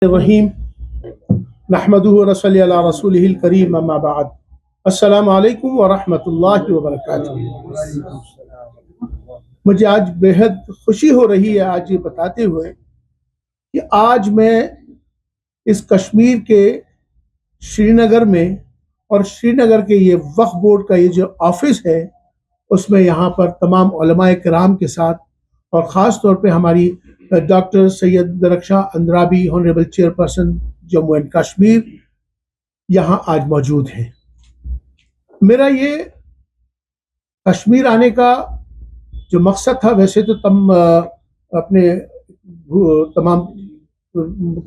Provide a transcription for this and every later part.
الرحیم نحمدہ و نصلی علی رسولہ الکریم اما بعد السلام علیکم ورحمۃ اللہ وبرکاتہ۔ مجھے آج بےحد خوشی ہو رہی ہے آج یہ بتاتے ہوئے کہ آج میں اس کشمیر کے شری نگر میں اور شری نگر کے یہ وقف بورڈ کا یہ جو آفس ہے اس میں یہاں پر تمام علماء کرام کے ساتھ اور خاص طور پہ ہماری doctor Syed Darakhshan Andrabi honourable chairperson Jammu and Kashmir یہاں آج موجود ہیں۔ میرا یہ کشمیر آنے کا جو مقصد تھا، ویسے تو اپنے تمام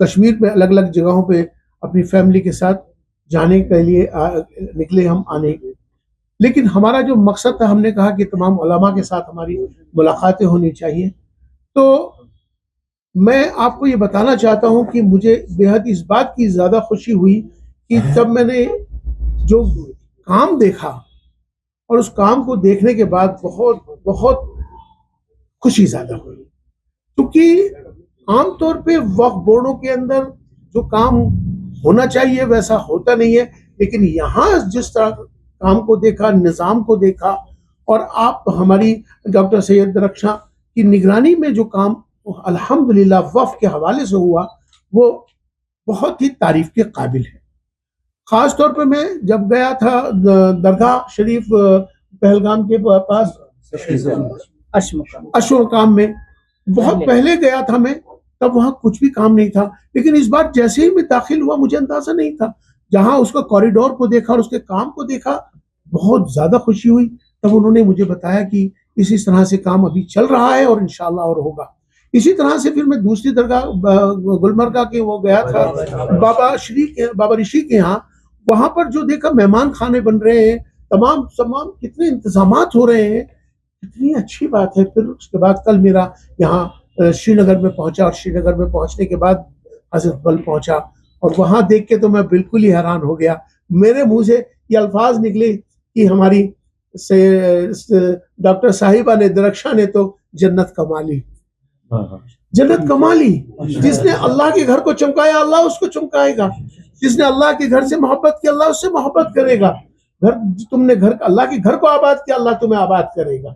کشمیر میں الگ الگ جگہوں پہ اپنی فیملی کے ساتھ جانے کے لیے نکلے ہم آنے، لیکن ہمارا جو مقصد تھا، ہم نے کہا کہ تمام علماء کے ساتھ ہماری ملاقاتیں ہونی چاہیے۔ تو میں آپ کو یہ بتانا چاہتا ہوں کہ مجھے بےحد اس بات کی زیادہ خوشی ہوئی کہ جب میں نے جو کام دیکھا اور اس کام کو دیکھنے کے بعد بہت خوشی زیادہ ہوئی، کیونکہ عام طور پہ وقف بورڈوں کے اندر جو کام ہونا چاہیے ویسا ہوتا نہیں ہے، لیکن یہاں جس طرح کام کو دیکھا، نظام کو دیکھا، اور آپ ہماری ڈاکٹر سید درخشاں کی نگرانی میں جو کام الحمدللہ وقف کے حوالے سے ہوا وہ بہت ہی تعریف کے قابل ہے۔ خاص طور پہ میں جب گیا تھا درگاہ شریف پہلگام کے پاس اشوکام میں، بہت پہلے گیا تھا میں، تب وہاں کچھ بھی کام نہیں تھا، لیکن اس بار جیسے ہی میں داخل ہوا مجھے اندازہ نہیں تھا، جہاں اس کا کوریڈور کو دیکھا اور اس کے کام کو دیکھا بہت زیادہ خوشی ہوئی۔ تب انہوں نے مجھے بتایا کہ اسی طرح سے کام ابھی چل رہا ہے اور انشاءاللہ اور ہوگا۔ اسی طرح سے پھر میں دوسری درگاہ گلمرگہ کے وہ گیا تھا بابا رشی کے ہاں، وہاں پر جو دیکھا مہمان خانے بن رہے ہیں، تمام کتنے انتظامات ہو رہے ہیں، کتنی اچھی بات ہے۔ پھر اس کے بعد کل میرا یہاں شری نگر میں پہنچا، اور شری نگر میں پہنچنے کے بعد حضرت بل پہنچا، اور وہاں دیکھ کے تو میں بالکل ہی حیران ہو گیا۔ میرے منہ سے یہ الفاظ نکلے کہ ہماری ڈاکٹر صاحبہ نے درخشاں نے تو جنت کما لی، جنت کما لی۔ جس نے اللہ کے گھر کو چمکایا اللہ اس کو چمکائے گا، جس نے اللہ کے گھر سے محبت کی اللہ اس سے محبت کرے گا، تم نے اللہ کے گھر کو آباد کیا اللہ تمہیں آباد کرے گا۔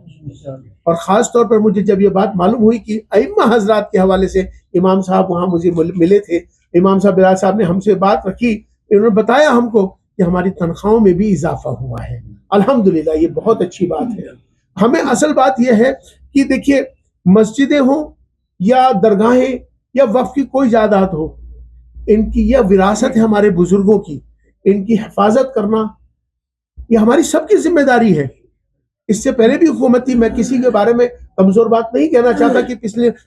اور خاص طور پر مجھے جب یہ بات معلوم ہوئی کہ ائمہ حضرات کے حوالے سے امام صاحب وہاں مجھے ملے تھے، امام صاحب بلال صاحب نے ہم سے بات رکھی، انہوں نے بتایا ہم کو کہ ہماری تنخواہوں میں بھی اضافہ ہوا ہے، الحمدللہ یہ بہت اچھی بات ہے۔ ہمیں اصل بات یہ ہے کہ دیکھیے، مسجدیں ہوں یا درگاہیں یا وقف کی کوئی جائیداد ہو، ان کی یہ وراثت ہے ہمارے بزرگوں کی، ان کی حفاظت کرنا یہ ہماری سب کی ذمہ داری ہے۔ اس سے پہلے بھی حکومت تھی، میں کسی کے بارے میں کمزور بات نہیں کہنا چاہتا کہ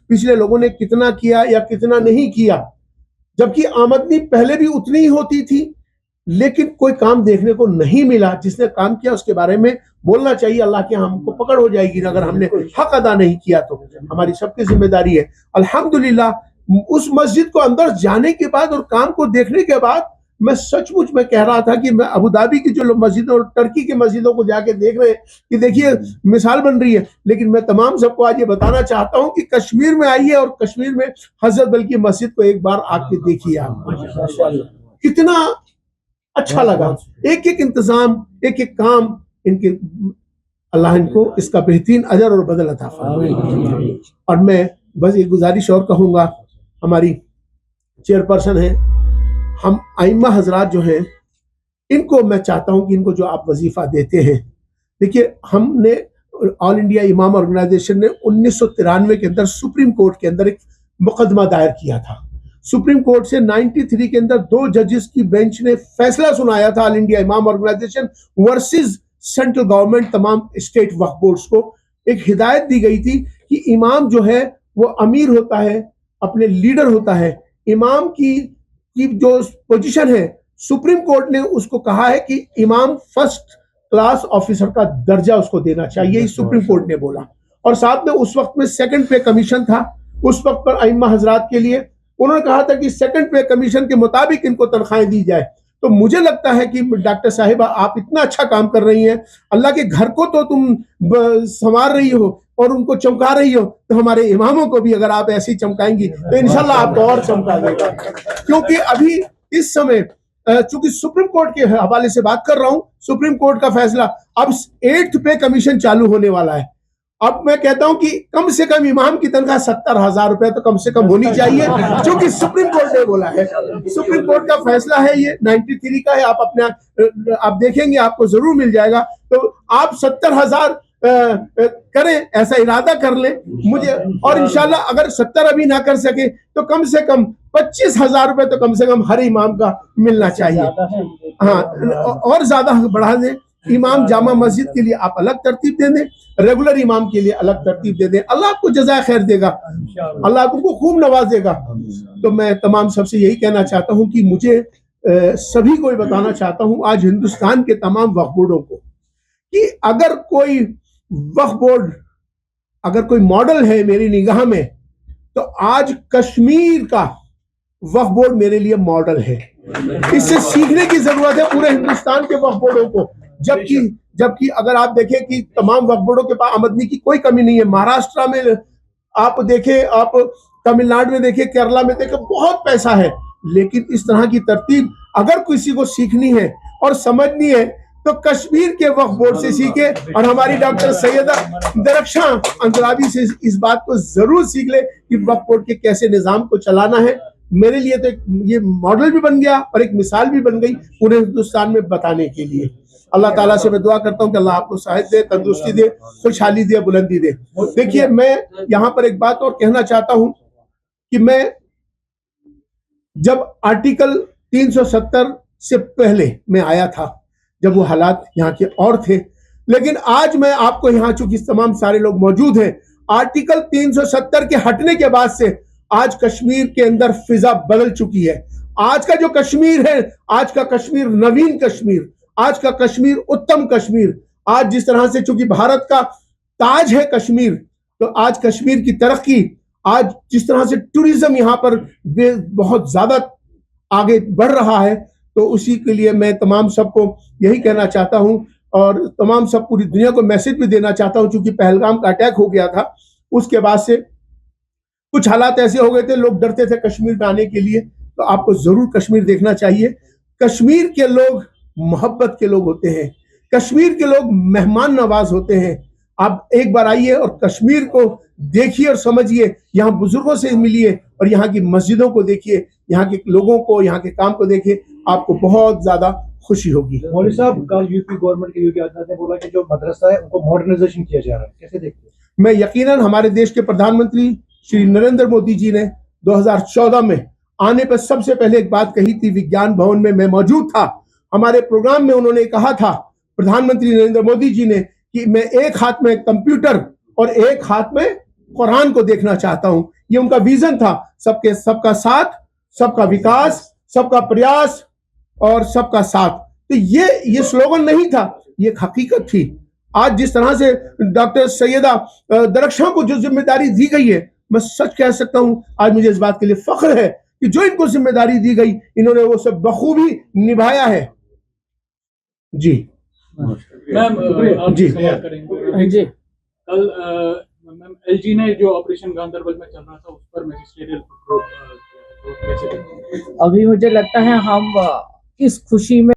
پچھلے لوگوں نے کتنا کیا یا کتنا نہیں کیا، جبکہ آمدنی پہلے بھی اتنی ہی ہوتی تھی، لیکن کوئی کام دیکھنے کو نہیں ملا۔ جس نے کام کیا اس کے بارے میں بولنا چاہیے، اللہ کے ہم کو پکڑ ہو جائے گی اگر ہم نے حق ادا نہیں کیا تو۔ ہماری سب کی ذمہ داری ہے۔ الحمدللہ اس مسجد کو اندر جانے کے بعد اور کام کو دیکھنے کے بعد میں سچ مچ میں کہہ رہا تھا کہ میں ابو دھابی کی جو مسجدوں اور ترکی کی مسجدوں کو جا کے دیکھ رہے ہیں کہ دیکھیے مثال بن رہی ہے، لیکن میں تمام سب کو آج یہ بتانا چاہتا ہوں کہ کشمیر میں آئیے اور کشمیر میں حضرت بل کی مسجد کو ایک بار آ کے دیکھیے، آپ کتنا اچھا لگا۔ ایک ایک انتظام، ایک ایک کام، ان کے اللہ ان کو اس کا بہترین اجر اور بدل عطا فرمائے۔ اور میں بس ایک گزارش اور کہوں گا، ہماری چیئرپرسن ہیں، ہم ائمہ حضرات جو ہیں ان کو میں چاہتا ہوں کہ ان کو جو آپ وظیفہ دیتے ہیں، دیکھیے ہم نے آل انڈیا امام آرگنائزیشن نے 1993 کے اندر سپریم کورٹ کے اندر ایک مقدمہ دائر کیا تھا۔ سپریم کورٹ سے 93 کے اندر 2 ججز کی بینچ نے فیصلہ سنایا تھا آل انڈیا امام آرگنائزیشن ورسز سینٹرل گورنمنٹ، تمام اسٹیٹ وقف بورڈز کو ایک ہدایت دی گئی تھی کہ امام جو ہے وہ امیر ہوتا ہے، اپنے لیڈر ہوتا ہے۔ امام کی جو پوزیشن ہے، سپریم کورٹ نے اس کو کہا ہے کہ امام فرسٹ کلاس آفیسر کا درجہ اس کو دینا چاہیے، سپریم کورٹ نے بولا۔ اور ساتھ میں اس وقت میں سیکنڈ پے کمیشن تھا اس وقت پر ائمہ حضرات کے لیے، انہوں نے کہا تھا کہ سیکنڈ پے کمیشن کے مطابق ان کو تنخواہیں دی جائے۔ تو مجھے لگتا ہے کہ ڈاکٹر صاحبہ آپ اتنا اچھا کام کر رہی ہیں، اللہ کے گھر کو تو تم سنوار رہی ہو اور ان کو چمکا رہی ہو تو ہمارے اماموں کو بھی اگر آپ ایسی چمکائیں گی تو انشاءاللہ آپ کو اور چمکا دے گا. کیونکہ ابھی اس سمے چونکہ سپریم کورٹ کے حوالے سے بات کر رہا ہوں, سپریم کورٹ کا فیصلہ اب 8th پے کمیشن چالو ہونے والا ہے. اب میں کہتا ہوں کہ کم سے کم امام کی تنخواہ 70,000 روپے تو کم سے کم ہونی چاہیے, چونکہ سپریم کورٹ نے بولا ہے. سپریم کورٹ کا فیصلہ ہے, یہ 93 کا ہے. آپ دیکھیں گے, آپ کو ضرور مل جائے گا. تو آپ 70,000 کریں, ایسا ارادہ کر لیں مجھے, اور انشاءاللہ اگر 70 ابھی نہ کر سکے تو کم سے کم 25,000 روپے تو کم سے کم ہر امام کا ملنا چاہیے. ہاں, اور زیادہ بڑھا دیں. امام جامع مسجد کے لیے آپ الگ ترتیب دے دیں, ریگولر امام کے لیے الگ ترتیب دے دیں. اللہ آپ کو جزائے خیر دے گا, اللہ آپ کو خوب نوازے گا. تو میں تمام سب سے یہی کہنا چاہتا ہوں کہ مجھے سبھی کو بتانا چاہتا ہوں, آج ہندوستان کے تمام وقف بورڈوں کو, کہ اگر کوئی وقف بورڈ, اگر کوئی ماڈل ہے میری نگاہ میں, تو آج کشمیر کا وقف بورڈ میرے لیے ماڈل ہے. اس سے سیکھنے کی ضرورت ہے پورے ہندوستان کے وقف بورڈوں کو. جبکہ اگر آپ دیکھیں کہ تمام وقف بورڈوں کے پاس آمدنی کی کوئی کمی نہیں ہے. مہاراشٹرا میں آپ دیکھیں, آپ تمل ناڈو میں دیکھیں, کیرلا میں دیکھیں, بہت پیسہ ہے. لیکن اس طرح کی ترتیب اگر کسی کو سیکھنی ہے اور سمجھنی ہے تو کشمیر کے وقف بورڈ سے سیکھے, اور ہماری ڈاکٹر سیدہ درخشاں اندرابی سے اس بات کو ضرور سیکھ لے کہ وقف بورڈ کے کیسے نظام کو چلانا ہے. میرے لیے تو یہ ماڈل بھی بن گیا اور ایک مثال بھی بن گئی پورے ہندوستان میں بتانے کے لیے. اللہ تعالیٰ سے میں دعا کرتا ہوں کہ اللہ آپ کو صحت دے, تندرستی دے, خوشحالی دے, بلندی دے. دیکھیے, میں یہاں پر ایک بات اور کہنا چاہتا ہوں کہ میں جب آرٹیکل 370 سے پہلے میں آیا تھا, جب وہ حالات یہاں کے اور تھے, لیکن آج میں آپ کو یہاں چونکہ تمام سارے لوگ موجود ہیں, آرٹیکل 370 کے ہٹنے کے بعد سے آج کشمیر کے اندر فضا بدل چکی ہے. آج کا جو کشمیر ہے, آج کا کشمیر نوین کشمیر, آج کا کشمیر اتم کشمیر, آج جس طرح سے چونکہ بھارت کا تاج ہے کشمیر, تو آج کشمیر کی ترقی, آج جس طرح سے ٹوریزم یہاں پر بہت زیادہ آگے بڑھ رہا ہے, تو اسی کے لیے میں تمام سب کو یہی کہنا چاہتا ہوں, اور تمام سب پوری دنیا کو میسج بھی دینا چاہتا ہوں. چونکہ پہلگام کا اٹیک ہو گیا تھا, اس کے بعد سے کچھ حالات ایسے ہو گئے تھے, لوگ ڈرتے تھے کشمیر میں آنے کے لیے. تو آپ کو ضرور کشمیر دیکھنا چاہیے. کشمیر کے لوگ محبت کے لوگ ہوتے ہیں, کشمیر کے لوگ مہمان نواز ہوتے ہیں. آپ ایک بار آئیے اور کشمیر کو دیکھیے اور سمجھیے, یہاں بزرگوں سے ملیے اور یہاں کی مسجدوں کو دیکھیے, یہاں کے لوگوں کو, یہاں کے کام کو دیکھیے, آپ کو بہت زیادہ خوشی ہوگی. مولوی صاحب, کل یو پی گورنمنٹ کے یوگی آدتیہ ناتھ نے بولا کہ جو مدرسہ ہے ان کو ماڈرنائزیشن کیا جا رہا ہے, کیسے دیکھتے ہیں؟ میں یقیناً ہمارے دیش کے پردھان منتری شری نریندر مودی جی نے 2014 میں آنے پر سب سے پہلے ایک بات کہی تھی, وگیان بھون میں موجود تھا. ہمارے پروگرام میں انہوں نے کہا تھا, پردھان منتری نریندر مودی جی نے, کہ میں ایک ہاتھ میں کمپیوٹر اور ایک ہاتھ میں قرآن کو دیکھنا چاہتا ہوں. یہ ان کا ویژن تھا, سب کا ساتھ, سب کا وکاس, سب کا پریاس اور سب کا ساتھ. تو یہ سلوگن نہیں تھا, یہ ایک حقیقت تھی. آج جس طرح سے ڈاکٹر سیدہ درخشاں کو جو ذمہ داری دی گئی ہے, میں سچ کہہ سکتا ہوں آج مجھے اس بات کے لیے فخر ہے کہ جو ان کو ذمہ داری دی گئی انہوں نے وہ سب بخوبی نبھایا ہے. جی جی جی, کل میم ایل جی نے جو آپریشن گاندربل میں چل رہا تھا اس پر میجسٹریل ابھی مجھے لگتا ہے ہم اس خوشی میں